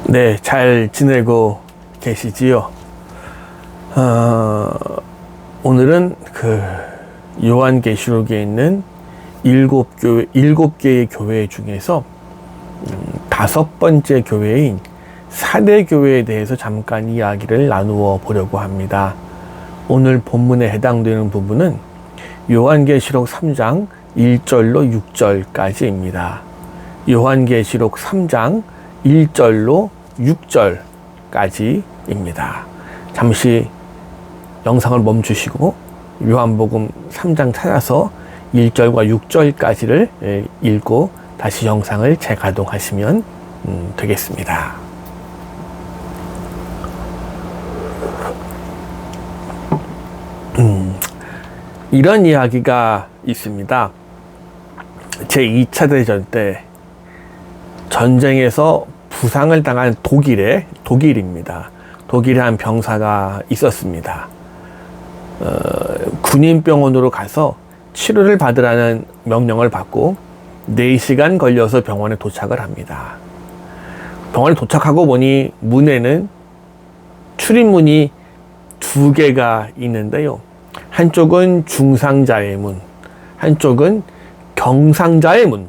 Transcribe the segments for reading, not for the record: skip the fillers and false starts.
네, 잘 지내고 계시지요? 오늘은 요한계시록에 있는 일곱 개의 교회 중에서 5번째 교회인 사대교회에 대해서 잠깐 이야기를 나누어 보려고 합니다. 오늘 본문에 해당되는 부분은 요한계시록 3장 1절로 6절까지입니다. 요한계시록 3장 1절로 6절까지입니다. 잠시 영상을 멈추시고 요한복음 3장 찾아서 1절과 6절까지를 읽고 다시 영상을 재가동하시면 되겠습니다. 이런 이야기가 있습니다. 제2차 대전 때 전쟁에서 부상을 당한 독일입니다. 독일의 한 병사가 있었습니다. 군인병원으로 가서 치료를 받으라는 명령을 받고 4시간 걸려서 병원에 도착을 합니다. 병원에 도착하고 보니 문에는 출입문이 2개가 있는데요. 한쪽은 중상자의 문, 한쪽은 경상자의 문.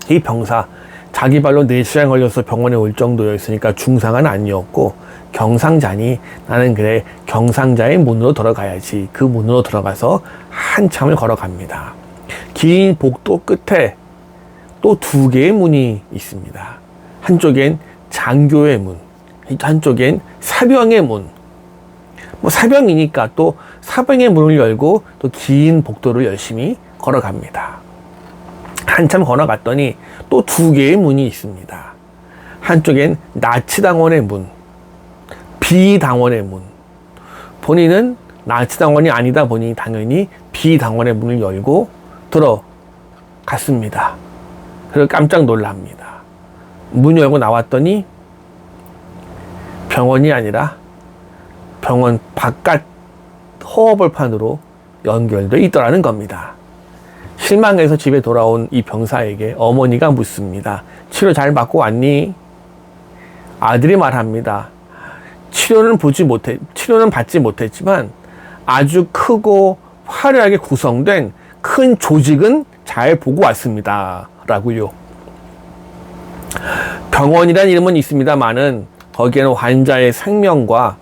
이 병사 자기 발로 4시간 걸려서 병원에 올 정도였으니까 중상은 아니었고 경상자니 나는 그래 경상자의 문으로 들어가야지. 그 문으로 들어가서 한참을 걸어갑니다. 긴 복도 끝에 또 2개의 문이 있습니다. 한쪽엔 장교의 문, 한쪽엔 사병의 문. 사병이니까 또 사병의 문을 열고 또 긴 복도를 열심히 걸어갑니다. 한참 걸어갔더니 또 2개의 문이 있습니다. 한쪽엔 나치당원의 문, 비당원의 문. 본인은 나치당원이 아니다 보니 당연히 비당원의 문을 열고 들어갔습니다. 그리고 깜짝 놀랍니다. 문 열고 나왔더니 병원이 아니라 병원 바깥 허허벌판으로 연결되어 있더라는 겁니다. 실망해서 집에 돌아온 이 병사에게 어머니가 묻습니다. 치료 잘 받고 왔니? 아들이 말합니다. 치료는 받지 못했지만 아주 크고 화려하게 구성된 큰 조직은 잘 보고 왔습니다. 라고요. 병원이란 이름은 있습니다만은 거기에는 환자의 생명과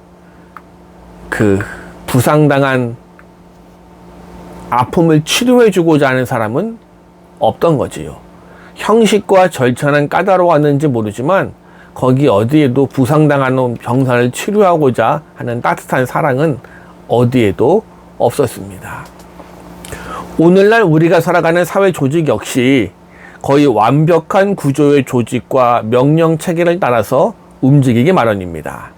부상당한 아픔을 치료해주고자 하는 사람은 없던 거지요. 형식과 절차는 까다로웠는지 모르지만 거기 어디에도 부상당한 병사를 치료하고자 하는 따뜻한 사랑은 어디에도 없었습니다. 오늘날 우리가 살아가는 사회 조직 역시 거의 완벽한 구조의 조직과 명령 체계를 따라서 움직이기 마련입니다.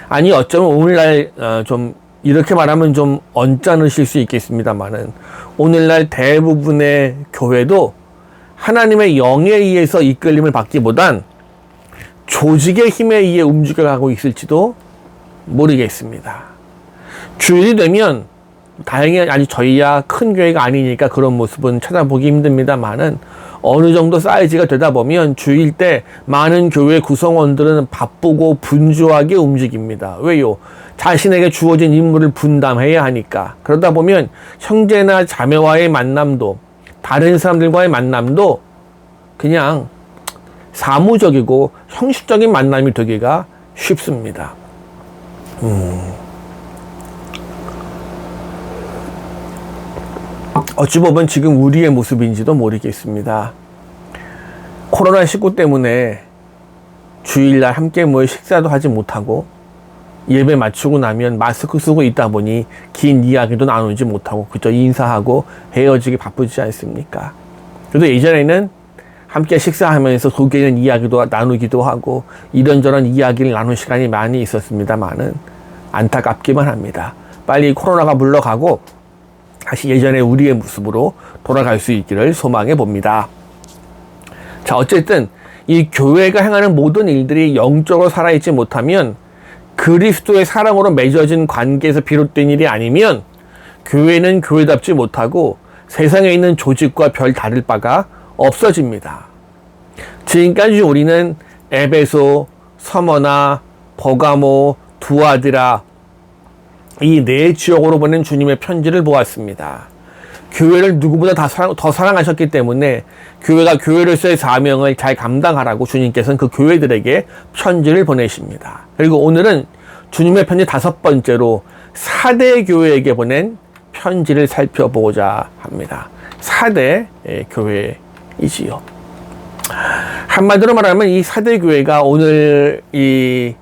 아니 어쩌면 오늘날 좀 이렇게 말하면 좀 언짢으실 수 있겠습니다만은 오늘날 대부분의 교회도 하나님의 영에 의해서 이끌림을 받기보단 조직의 힘에 의해 움직여가고 있을지도 모르겠습니다. 주일이 되면 다행히 아직 저희야 큰 교회가 아니니까 그런 모습은 찾아보기 힘듭니다만은 어느 정도 사이즈가 되다 보면 주일 때 많은 교회 구성원들은 바쁘고 분주하게 움직입니다. 왜요? 자신에게 주어진 임무를 분담해야 하니까. 그러다 보면 형제나 자매와의 만남도 다른 사람들과의 만남도 그냥 사무적이고 형식적인 만남이 되기가 쉽습니다. 어찌 보면 지금 우리의 모습인지도 모르겠습니다. 코로나19 때문에 주일날 함께 모여 식사도 하지 못하고 예배 마치고 나면 마스크 쓰고 있다 보니 긴 이야기도 나누지 못하고 그저 인사하고 헤어지기 바쁘지 않습니까? 그래도 예전에는 함께 식사하면서 속에 있는 이야기도 나누기도 하고 이런저런 이야기를 나눌 시간이 많이 있었습니다만은 안타깝기만 합니다. 빨리 코로나가 물러가고 다시 예전의 우리의 모습으로 돌아갈 수 있기를 소망해 봅니다. 자, 어쨌든 이 교회가 행하는 모든 일들이 영적으로 살아있지 못하면 그리스도의 사랑으로 맺어진 관계에서 비롯된 일이 아니면 교회는 교회답지 못하고 세상에 있는 조직과 별 다를 바가 없어집니다. 지금까지 우리는 에베소, 서머나, 버가모, 두아디라 이 네 지역으로 보낸 주님의 편지를 보았습니다. 교회를 누구보다 더 사랑하셨기 때문에 교회가 교회로서의 사명을 잘 감당하라고 주님께서는 그 교회들에게 편지를 보내십니다. 그리고 오늘은 주님의 편지 5번째로 4대 교회에게 보낸 편지를 살펴보고자 합니다. 4대 교회이지요. 한마디로 말하면 이 4대 교회가 오늘 이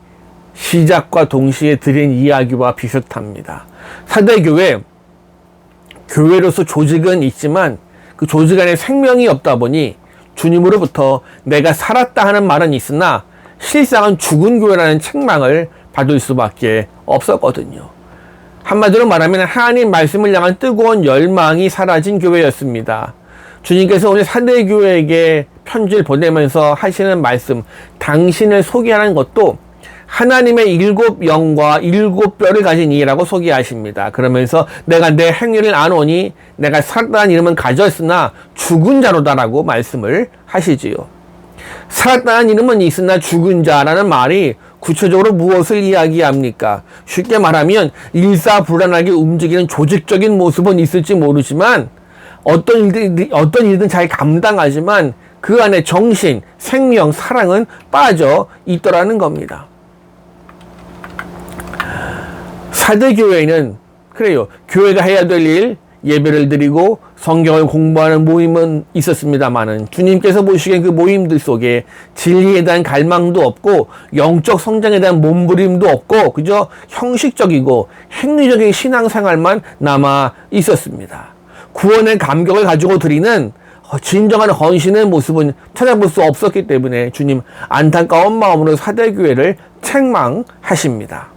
시작과 동시에 드린 이야기와 비슷합니다. 4대 교회, 교회로서 조직은 있지만 그 조직 안에 생명이 없다 보니 주님으로부터 내가 살았다 하는 말은 있으나 실상은 죽은 교회라는 책망을 받을 수밖에 없었거든요. 한마디로 말하면 하나님 말씀을 향한 뜨거운 열망이 사라진 교회였습니다. 주님께서 오늘 4대 교회에게 편지를 보내면서 하시는 말씀, 당신을 소개하는 것도 하나님의 7영과 7뼈를 가진 이라고 소개하십니다. 그러면서 내가 내 행위를 아노니 내가 살았다는 이름은 가졌으나 죽은 자로다라고 말씀을 하시지요. 살았다는 이름은 있으나 죽은 자라는 말이 구체적으로 무엇을 이야기합니까? 쉽게 말하면 일사불란하게 움직이는 조직적인 모습은 있을지 모르지만 어떤 일이든 잘 감당하지만 그 안에 정신, 생명, 사랑은 빠져 있더라는 겁니다. 4대 교회는 그래요. 교회가 해야 될 일, 예배를 드리고 성경을 공부하는 모임은 있었습니다만은 주님께서 보시기엔 그 모임들 속에 진리에 대한 갈망도 없고 영적 성장에 대한 몸부림도 없고 그저 형식적이고 행위적인 신앙생활만 남아 있었습니다. 구원의 감격을 가지고 드리는 진정한 헌신의 모습은 찾아볼 수 없었기 때문에 주님 안타까운 마음으로 4대 교회를 책망하십니다.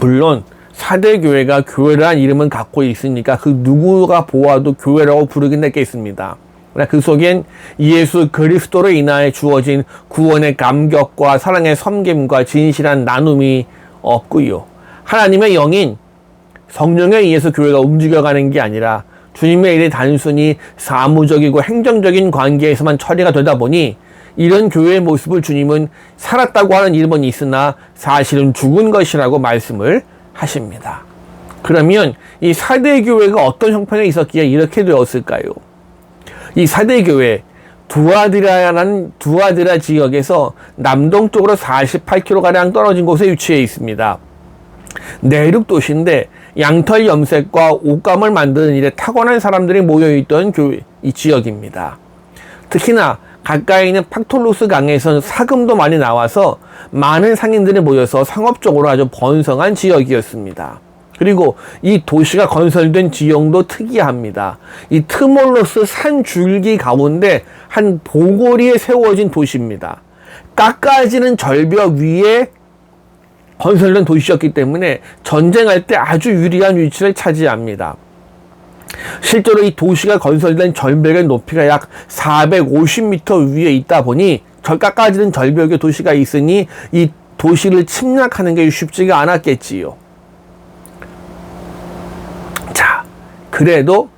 물론 4대 교회가 교회라는 이름은 갖고 있으니까 그 누구가 보아도 교회라고 부르긴 했겠습니다. 그러나 그 속엔 예수 그리스도로 인하여 주어진 구원의 감격과 사랑의 섬김과 진실한 나눔이 없고요. 하나님의 영인 성령에 의해서 교회가 움직여가는 게 아니라 주님의 일이 단순히 사무적이고 행정적인 관계에서만 처리가 되다 보니 이런 교회의 모습을 주님은 살았다고 하는 이름은 있으나 사실은 죽은 것이라고 말씀을 하십니다. 그러면 이 4대 교회가 어떤 형편에 있었기에 이렇게 되었을까요? 이 4대 교회 두아디라 지역에서 남동쪽으로 48km가량 떨어진 곳에 위치해 있습니다. 내륙 도시인데 양털 염색과 옷감을 만드는 일에 타고난 사람들이 모여있던 이 지역입니다. 특히나 가까이 있는 팍톨로스 강에서는 사금도 많이 나와서 많은 상인들이 모여서 상업적으로 아주 번성한 지역이었습니다. 그리고 이 도시가 건설된 지형도 특이합니다. 이 트몰로스 산 줄기 가운데 한 보고리에 세워진 도시입니다. 깎아지는 절벽 위에 건설된 도시였기 때문에 전쟁할 때 아주 유리한 위치를 차지합니다. 실제로 이 도시가 건설된 절벽의 높이가 약 450m 위에 있다 보니 깎아지는 절벽에 도시가 있으니 이 도시를 침략하는 게 쉽지가 않았겠지요. 자, 그래도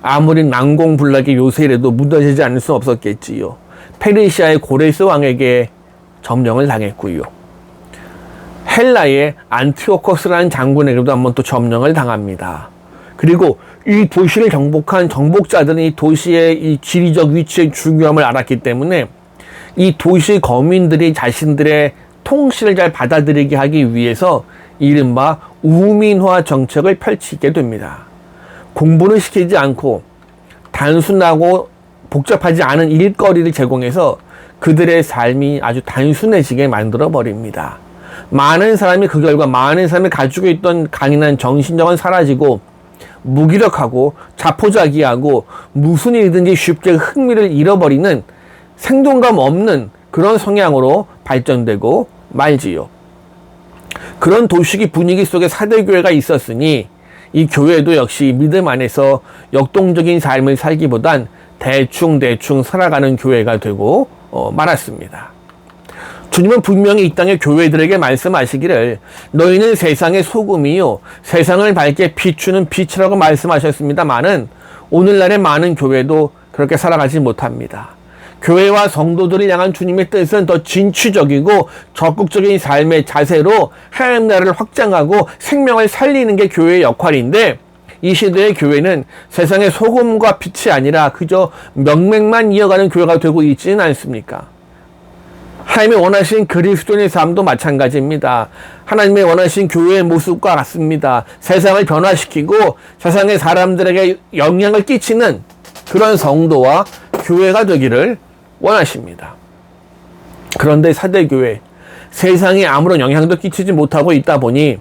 아무리 난공불락의 요새라도 무너지지 않을 수 없었겠지요. 페르시아의 고레스 왕에게 점령을 당했고요. 헬라의 안티오코스라는 장군에게도 한번 또 점령을 당합니다. 그리고 이 도시를 정복한 정복자들은 이 도시의 이 지리적 위치의 중요함을 알았기 때문에 이 도시 거민들이 자신들의 통치를 잘 받아들이게 하기 위해서 이른바 우민화 정책을 펼치게 됩니다. 공부를 시키지 않고 단순하고 복잡하지 않은 일거리를 제공해서 그들의 삶이 아주 단순해지게 만들어 버립니다. 많은 사람이 그 결과 많은 사람이 가지고 있던 강인한 정신력은 사라지고 무기력하고 자포자기하고 무슨 일이든지 쉽게 흥미를 잃어버리는 생동감 없는 그런 성향으로 발전되고 말지요. 그런 도시기 분위기 속에 4대 교회가 있었으니 이 교회도 역시 믿음 안에서 역동적인 삶을 살기보단 대충 살아가는 교회가 되고 말았습니다. 주님은 분명히 이 땅의 교회들에게 말씀하시기를 너희는 세상의 소금이요 세상을 밝게 비추는 빛이라고 말씀하셨습니다마는 오늘날의 많은 교회도 그렇게 살아가지 못합니다. 교회와 성도들을 향한 주님의 뜻은 더 진취적이고 적극적인 삶의 자세로 하나님 나라를 확장하고 생명을 살리는 게 교회의 역할인데, 이 시대의 교회는 세상의 소금과 빛이 아니라 그저 명맥만 이어가는 교회가 되고 있지는 않습니까? 하나님이 원하신 그리스도인의 삶도 마찬가지입니다. 하나님이 원하신 교회의 모습과 같습니다. 세상을 변화시키고 세상의 사람들에게 영향을 끼치는 그런 성도와 교회가 되기를 원하십니다. 그런데 사대교회, 세상에 아무런 영향도 끼치지 못하고 있다 보니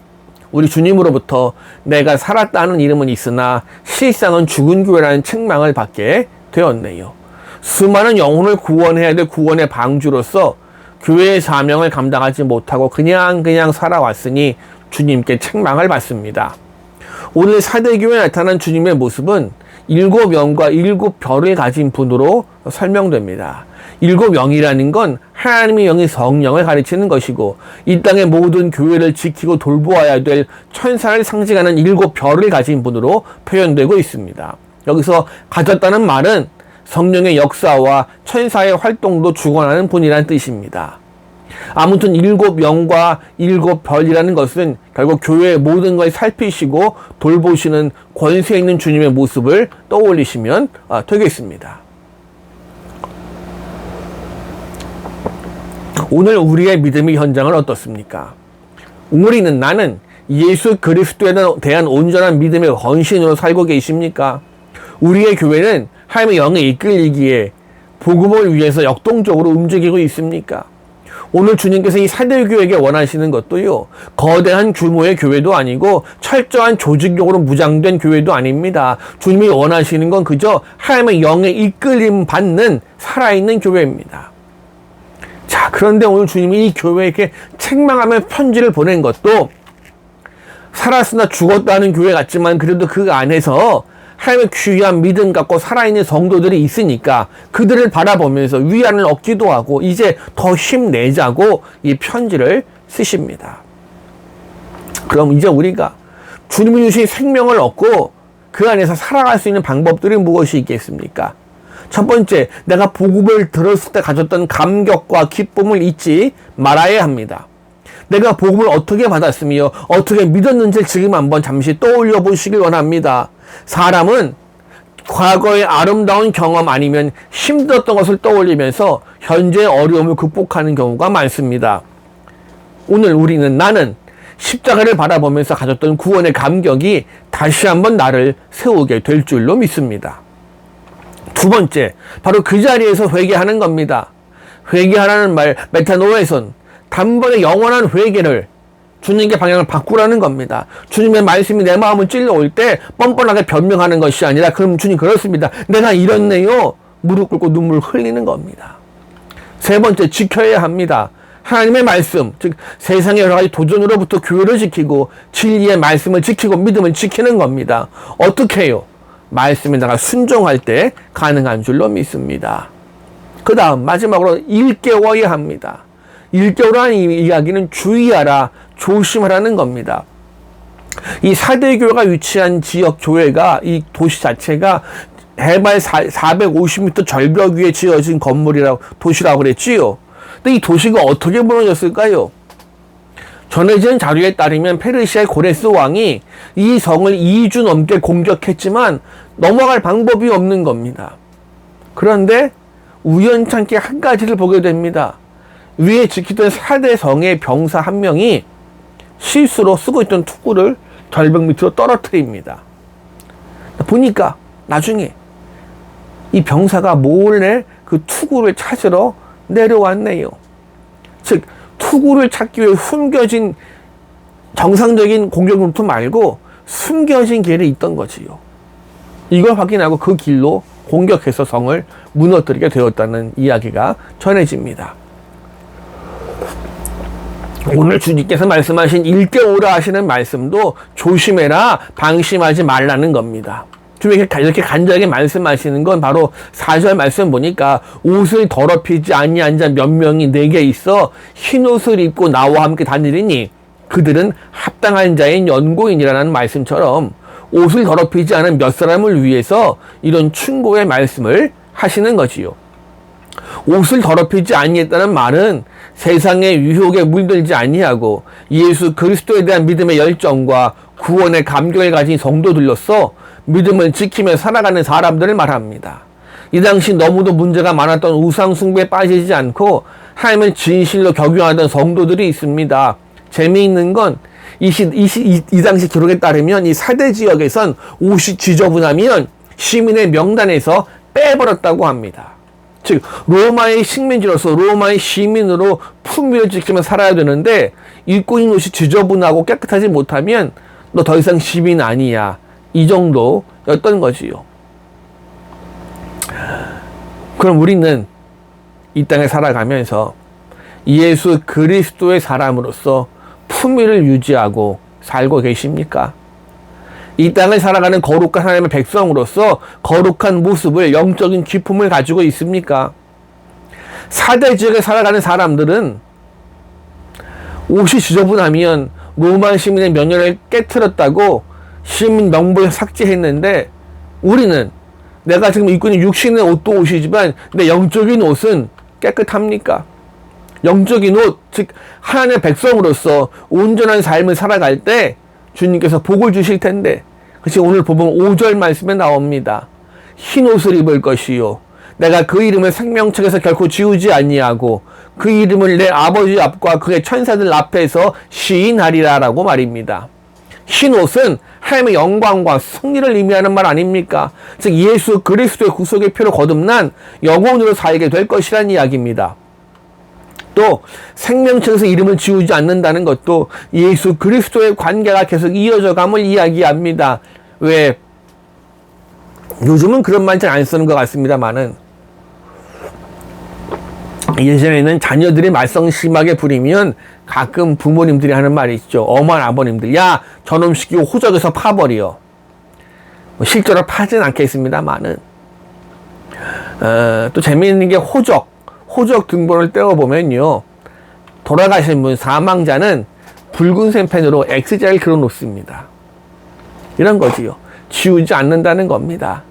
우리 주님으로부터 내가 살았다는 이름은 있으나 실상은 죽은 교회라는 책망을 받게 되었네요. 수많은 영혼을 구원해야 될 구원의 방주로서 교회의 사명을 감당하지 못하고 그냥 살아왔으니 주님께 책망을 받습니다. 오늘 사대교회에 나타난 주님의 모습은 7영과 7별을 가진 분으로 설명됩니다. 7영이라는 건 하나님의 영이 성령을 가르치는 것이고, 이 땅의 모든 교회를 지키고 돌보아야 될 천사를 상징하는 7별을 가진 분으로 표현되고 있습니다. 여기서 가졌다는 말은 성령의 역사와 천사의 활동도 주관하는 분이라는 뜻입니다. 아무튼 7영과 7별이라는 것은 결국 교회의 모든 걸 살피시고 돌보시는 권세 있는 주님의 모습을 떠올리시면 되겠습니다. 오늘 우리의 믿음의 현장은 어떻습니까? 나는 예수 그리스도에 대한 온전한 믿음의 헌신으로 살고 계십니까? 우리의 교회는 하나님의 영에 이끌리기에 복음을 위해서 역동적으로 움직이고 있습니까? 오늘 주님께서 이 사대교회에게 원하시는 것도요, 거대한 규모의 교회도 아니고 철저한 조직력으로 무장된 교회도 아닙니다. 주님이 원하시는 건 그저 하나님의 영에 이끌림 받는 살아있는 교회입니다. 자, 그런데 오늘 주님이 이 교회에게 책망하며 편지를 보낸 것도 살았으나 죽었다는 교회 같지만 그래도 그 안에서 하나님의 귀한 믿음 갖고 살아있는 성도들이 있으니까 그들을 바라보면서 위안을 얻기도 하고 이제 더 힘내자고 이 편지를 쓰십니다. 그럼 이제 우리가 주님이 주신 생명을 얻고 그 안에서 살아갈 수 있는 방법들이 무엇이 있겠습니까? 첫 번째, 내가 복음을 들었을 때 가졌던 감격과 기쁨을 잊지 말아야 합니다. 내가 복음을 어떻게 받았으며 어떻게 믿었는지 지금 한번 잠시 떠올려 보시길 원합니다. 사람은 과거의 아름다운 경험 아니면 힘들었던 것을 떠올리면서 현재의 어려움을 극복하는 경우가 많습니다. 오늘 나는 십자가를 바라보면서 가졌던 구원의 감격이 다시 한번 나를 세우게 될 줄로 믿습니다. 두 번째, 바로 그 자리에서 회개하는 겁니다. 회개하라는 말, 메타노에선 단번에 영원한 회개를 주님께 방향을 바꾸라는 겁니다. 주님의 말씀이 내 마음을 찔러올 때 뻔뻔하게 변명하는 것이 아니라, 그럼 주님 그렇습니다, 내가 이렇네요, 무릎 꿇고 눈물 흘리는 겁니다. 세 번째, 지켜야 합니다. 하나님의 말씀, 즉 세상의 여러 가지 도전으로부터 교회를 지키고 진리의 말씀을 지키고 믿음을 지키는 겁니다. 어떻게 해요? 말씀에 내가 순종할 때 가능한 줄로 믿습니다. 그 다음 마지막으로 일깨워야 합니다. 일깨우라는 이야기는 주의하라, 조심하라는 겁니다. 이 사대교회가 위치한 지역 교회가, 이 도시 자체가 해발 450m 절벽 위에 지어진 도시라고 그랬지요. 근데 이 도시가 어떻게 무너졌을까요? 전해진 자료에 따르면 페르시아의 고레스 왕이 이 성을 2주 넘게 공격했지만 넘어갈 방법이 없는 겁니다. 그런데 우연찮게 한 가지를 보게 됩니다. 위에 지키던 사대성의 병사 한 명이 실수로 쓰고 있던 투구를 절벽 밑으로 떨어뜨립니다. 보니까 나중에 이 병사가 몰래 그 투구를 찾으러 내려왔네요. 즉 투구를 찾기 위해 숨겨진 정상적인 공격 루트 말고 숨겨진 길이 있던 거지요. 이걸 확인하고 그 길로 공격해서 성을 무너뜨리게 되었다는 이야기가 전해집니다. 오늘 주님께서 말씀하신 일깨우라 하시는 말씀도 조심해라, 방심하지 말라는 겁니다. 주님이 이렇게 간절하게 말씀하시는 건 바로 4절 말씀 보니까 옷을 더럽히지 아니한 자 몇 명이 내게 있어 흰옷을 입고 나와 함께 다니리니 그들은 합당한 자인 연고인이라는 말씀처럼 옷을 더럽히지 않은 몇 사람을 위해서 이런 충고의 말씀을 하시는 거지요. 옷을 더럽히지 아니했다는 말은 세상의 유혹에 물들지 아니하고 예수 그리스도에 대한 믿음의 열정과 구원의 감격을 가진 성도들로서 믿음을 지키며 살아가는 사람들을 말합니다. 이 당시 너무도 문제가 많았던 우상 숭배에 빠지지 않고 하나님을 진실로 경유하던 성도들이 있습니다. 재미있는 건 이 당시 기록에 따르면 이 사대 지역에선 옷이 지저분하면 시민의 명단에서 빼버렸다고 합니다. 즉 로마의 식민지로서 로마의 시민으로 품위를 지키며 살아야 되는데 입고 있는 옷이 지저분하고 깨끗하지 못하면 너 더 이상 시민 아니야. 이 정도였던 거지요. 그럼 우리는 이 땅에 살아가면서 예수 그리스도의 사람으로서 품위를 유지하고 살고 계십니까? 이 땅을 살아가는 거룩한 하나님의 백성으로서 거룩한 모습을, 영적인 기품을 가지고 있습니까? 사대 지역에 살아가는 사람들은 옷이 지저분하면 로마 시민의 명예를 깨트렸다고 시민 명부에 삭제했는데 우리는 내가 지금 입고 있는 육신의 옷도 옷이지만 내 영적인 옷은 깨끗합니까? 영적인 옷, 즉 하나님의 백성으로서 온전한 삶을 살아갈 때 주님께서 복을 주실 텐데, 그치, 오늘 보면 5절 말씀에 나옵니다. 흰 옷을 입을 것이요 내가 그 이름을 생명책에서 결코 지우지 아니하고 그 이름을 내 아버지 앞과 그의 천사들 앞에서 시인하리라 라고 말입니다. 흰 옷은 하나님의 영광과 승리를 의미하는 말 아닙니까? 즉 예수 그리스도의 구속의 피로 거듭난 영혼으로 살게 될 것이라는 이야기입니다. 또 생명책에서 이름을 지우지 않는다는 것도 예수 그리스도의 관계가 계속 이어져 감을 이야기합니다. 왜 요즘은 그런 말 잘 안 쓰는 것 같습니다만은 예전에는 자녀들이 말썽 심하게 부리면 가끔 부모님들이 하는 말이 있죠. 어머니 아버님들, 야 저놈 시키고 호적에서 파버려. 실제로 파진 않겠습니다만은 또 재미있는 게 호적 등본을 떼어보면요, 돌아가신 분, 사망자는 붉은색 펜으로 X자를 그려놓습니다. 이런 거지요. 지우지 않는다는 겁니다.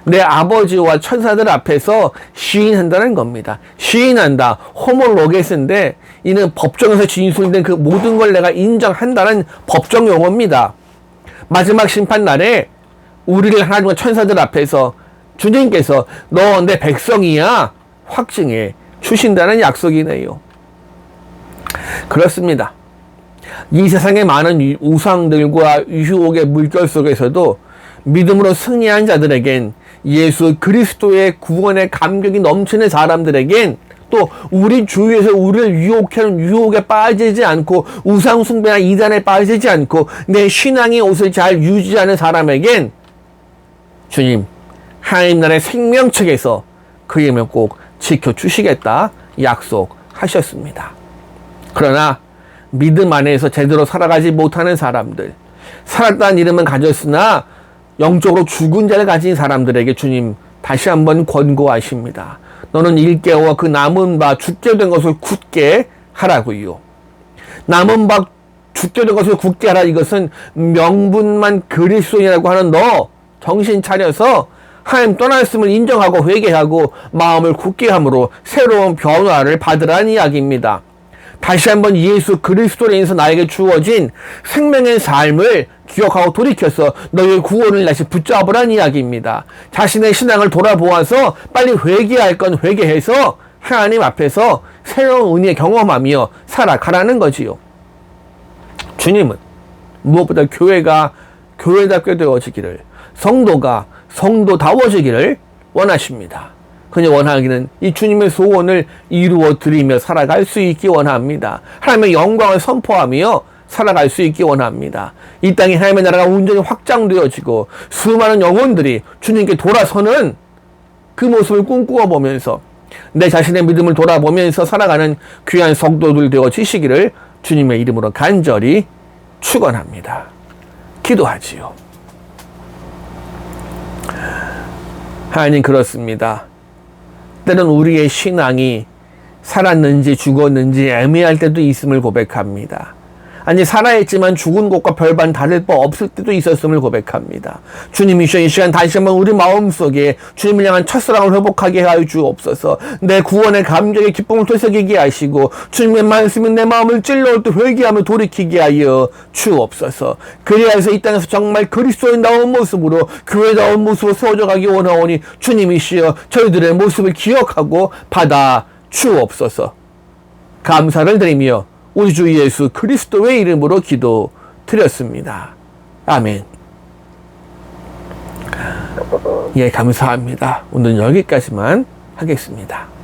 내 아버지와 천사들 앞에서 시인한다는 겁니다. 시인한다, 호모로게스인데 이는 법정에서 진술된 그 모든 걸 내가 인정한다는 법정 용어입니다. 마지막 심판날에 우리를 하나님과 천사들 앞에서 주님께서 너 내 백성이야 확증해 주신다는 약속이네요. 그렇습니다. 이 세상의 많은 우상들과 유혹의 물결 속에서도 믿음으로 승리한 자들에겐, 예수 그리스도의 구원의 감격이 넘치는 사람들에겐, 또 우리 주위에서 우리를 유혹하는 유혹에 빠지지 않고 우상 숭배나 이단에 빠지지 않고 내 신앙의 옷을 잘 유지하는 사람에겐 주님 하나님 나라의 생명책에서 그 이름을 꼭 지켜주시겠다 약속하셨습니다. 그러나 믿음 안에서 제대로 살아가지 못하는 사람들, 살았다는 이름은 가졌으나 영적으로 죽은 자를 가진 사람들에게 주님 다시 한번 권고하십니다. 너는 일깨워 그 남은 바 죽게 된 것을 굳게 하라고요. 남은 바 죽게 된 것을 굳게 하라, 이것은 명분만 그리스도인이라고 하는 너 정신 차려서 하나님 떠났음을 인정하고 회개하고 마음을 굳게 함으로 새로운 변화를 받으라는 이야기입니다. 다시 한번 예수 그리스도로 인해서 나에게 주어진 생명의 삶을 기억하고 돌이켜서 너의 구원을 다시 붙잡으라는 이야기입니다. 자신의 신앙을 돌아보아서 빨리 회개할 건 회개해서 하나님 앞에서 새로운 은혜 경험하며 살아가라는 거지요. 주님은 무엇보다 교회가 교회답게 되어지기를, 성도가 성도다워지기를 원하십니다. 그냥 원하기는 이 주님의 소원을 이루어 드리며 살아갈 수 있기 원합니다. 하나님의 영광을 선포하며 살아갈 수 있기 원합니다. 이 땅에 하나님의 나라가 온전히 확장되어지고 수많은 영혼들이 주님께 돌아서는 그 모습을 꿈꾸어 보면서 내 자신의 믿음을 돌아보면서 살아가는 귀한 성도들 되어지시기를 주님의 이름으로 간절히 축원합니다. 기도하지요. 하나님, 그렇습니다. 때는 우리의 신앙이 살았는지 죽었는지 애매할 때도 있음을 고백합니다. 아니 살아있지만 죽은 것과 별반 다를 바 없을 때도 있었음을 고백합니다. 주님이시여 이 시간 다시 한번 우리 마음속에 주님을 향한 첫사랑을 회복하게 하여 주옵소서. 내 구원의 감격의 기쁨을 되새기게 하시고 주님의 말씀이 내 마음을 찔러올 때 회개하며 돌이키게 하여 주옵소서. 그리하여서 이 땅에서 정말 그리스도인다운 모습으로 교회다운 모습으로 세워져 가기 원하오니 주님이시여 저희들의 모습을 기억하고 받아 주옵소서. 감사를 드리며 우리 주 예수 그리스도의 이름으로 기도드렸습니다. 아멘. 예, 감사합니다. 오늘 여기까지만 하겠습니다.